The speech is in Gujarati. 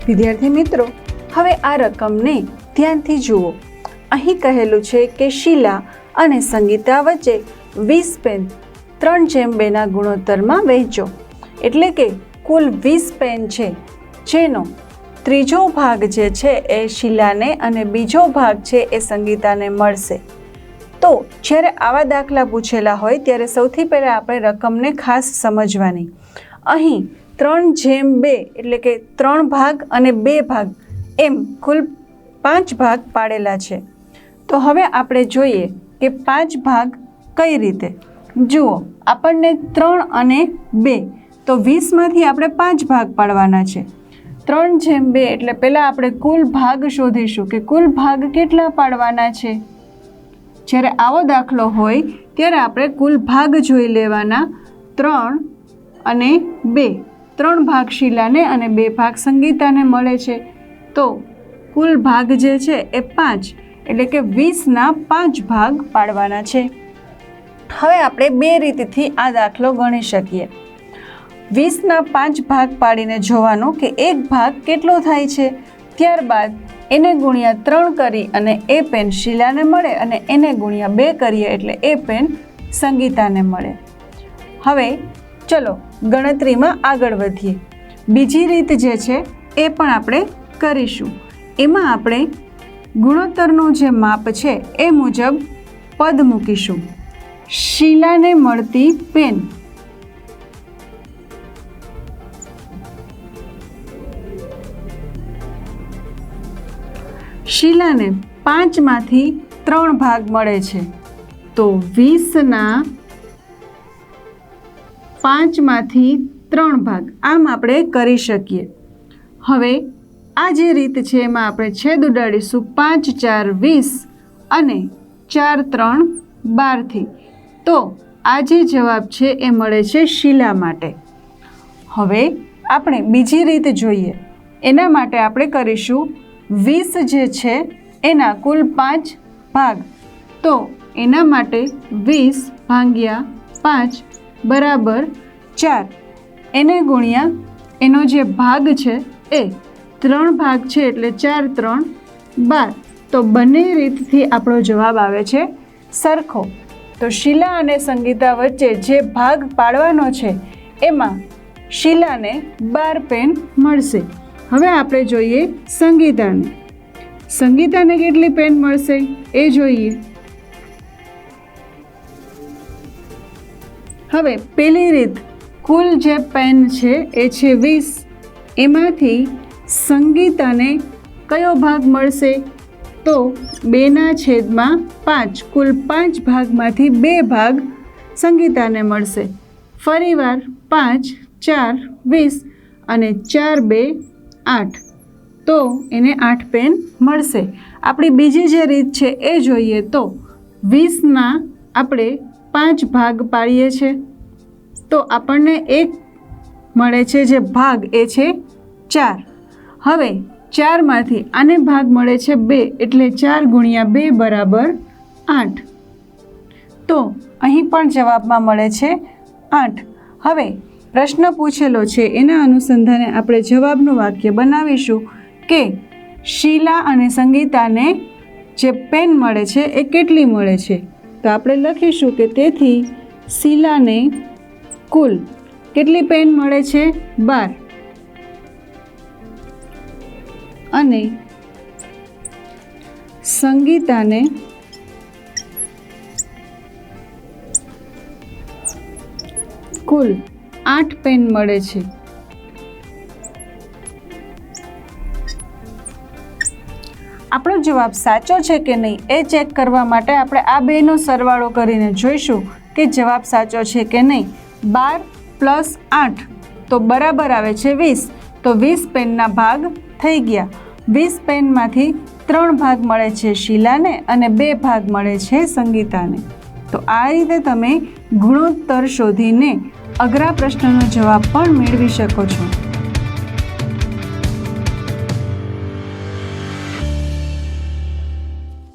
વિદ્યાર્થી મિત્રો, હવે આ રકમને ધ્યાનથી જુઓ. અહીં કહેલું છે કે શીલા અને સંગીતા વચ્ચે 20 પેન 3:2 ગુણોત્તરમાં વહેંચો. એટલે કે કુલ 20 પેન છે, જેનો ત્રીજો ભાગ જે છે એ શીલાને અને બીજો ભાગ છે એ સંગીતાને મળશે. તો જ્યારે આવા દાખલા પૂછેલા હોય ત્યારે સૌથી પહેલાં આપણે રકમને ખાસ સમજવાની. અહીં 3:2 એટલે કે 3 ભાગ અને 2 ભાગ એમ કુલ 5 ભાગ પાડેલા છે. તો હવે આપણે જોઈએ કે 5 ભાગ કઈ રીતે. જુઓ, આપણને 3 અને 2 તો 20માંથી આપણે 5 ભાગ પાડવાના છે. 3:2 એટલે પહેલાં આપણે કુલ ભાગ શોધીશું કે કુલ ભાગ કેટલા પાડવાના છે. જ્યારે આવો દાખલો હોય ત્યારે આપણે કુલ ભાગ જોઈ લેવાના. 3 અને 2, 3 ભાગ શીલાને અને 2 ભાગ સંગીતાને મળે છે. તો કુલ ભાગ જે છે એ 5 એટલે કે 20ના 5 ભાગ પાડવાના છે. હવે આપણે 2 રીતથી આ દાખલો ગણી શકીએ. 20ના 5 ભાગ પાડીને જોવાનું કે એક ભાગ કેટલો થાય છે. ત્યારબાદ એને ગુણ્યા 3 કરી અને એ પેન શીલાને મળે અને એને ગુણ્યા 2 કરીએ એટલે એ પેન સંગીતાને મળે. હવે ચલો ગણતરીમાં આગળ વધીએ. બીજી રીત જે છે એ પણ આપણે કરીશું. એમાં આપણે ગુણોત્તરનું જે માપ છે એ મુજબ પદ મૂકીશું. શીલાને મળતી પેન શીલાને 5માંથી 3 ભાગ મળે છે. તો 20ના 5માંથી 3 ભાગ આમ આપણે કરી શકીએ. હવે આ જે રીત છે એમાં આપણે છેદ ઉડાડીશું. 5 4 20 અને 4 3 12થી. તો આ જે જવાબ છે એ મળે છે શીલા માટે. હવે આપણે બીજી રીત જોઈએ. એના માટે આપણે કરીશું 20 જે છે એના કુલ 5 ભાગ. તો એના માટે 20 ભાગ્યા 5 બરાબર 4. એને ગુણ્યા એનો જે ભાગ છે એ 3 ભાગ છે એટલે 4 3 12. તો બંને રીતથી આપણો જવાબ આવે છે સરખો. તો શીલા અને સંગીતા વચ્ચે જે ભાગ પાડવાનો છે એમાં શીલાને 12 પેન મળશે. હવે આપણે જોઈએ સંગીતાને. સંગીતાને કેટલી પેન મળશે એ જોઈએ. હવે પહેલી રીત, કુલ જે પેન છે એ છે 20. એમાંથી સંગીતાને કયો ભાગ મળશે? તો 2/5 કુલ 5 ભાગમાંથી 2 ભાગ સંગીતાને મળશે. ફરીવાર 5 4 20 અને 4 2 8. તો એને 8 પેન મળશે. આપણી બીજી જે રીત છે એ જોઈએ. તો 20ના આપણે 5 ભાગ પાડીએ છીએ તો આપણને 1 મળે છે. જે ભાગ એ છે 4. હવે 4માંથી આને ભાગ મળે છે 2 એટલે 4 ગુણ્યા 2 બરાબર 8. તો અહીં પણ જવાબમાં મળે છે 8. હવે પ્રશ્ન પૂછેલો છે એના અનુસંધાને આપણે જવાબનું વાક્ય બનાવીશું કે શીલા અને સંગીતાને જે પેન મળે છે એ કેટલી મળે છે. તો આપણે લખીશું કે તેથી શીલાને કુલ કેટલી પેન મળે છે? 12. અને સંગીતાને કુલ 8 પેન મળે છે. આપણો જવાબ સાચો છે કે નહીં એ ચેક કરવા માટે આપણે આ બેનો સરવાળો કરીને જોઈશું કે જવાબ સાચો છે કે નહીં. 12 + 8 તો બરાબર આવે છે 20. તો 20 પેનના ભાગ થઈ ગયા. 20 પેનમાંથી 3 ભાગ મળે છે શીલાને અને 2 ભાગ મળે છે સંગીતાને. તો આ રીતે તમે ગુણોત્તર શોધીને અઘરા પ્રશ્નનો જવાબ પણ મેળવી શકો છો.